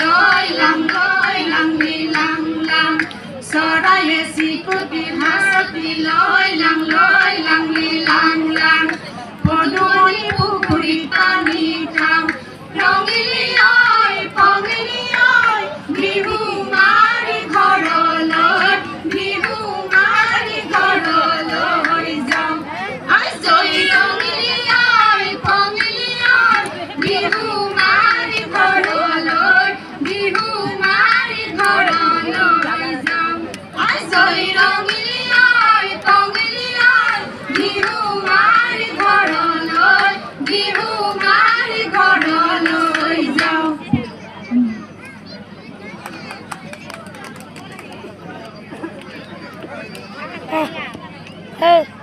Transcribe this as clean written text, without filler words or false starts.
লইলাম লইলাম নিলাম লাম সৰায়ে চিকুটি ভাসতি লইলাম লইলাম নিলাম লাম পদুমণি পুখুৰীত পানী খাম ৰঙিলী ঐ পঙিলী ঐ বিহু মাৰি ঘৰলৈ বিহু মাৰি ঘৰলৈ যাওঁ আজৈ ৰঙিলী ঐ পঙিলী ঐ বিহু মাৰি ঘৰলৈ বিহু মাৰি ঘৰলৈ যাওঁ আজৈ ৰঙিলী ঐ পঙিলী ঐ বিহু মাৰি ঘৰলৈ বিহু মাৰি ঘৰলৈ যাওঁ Hey.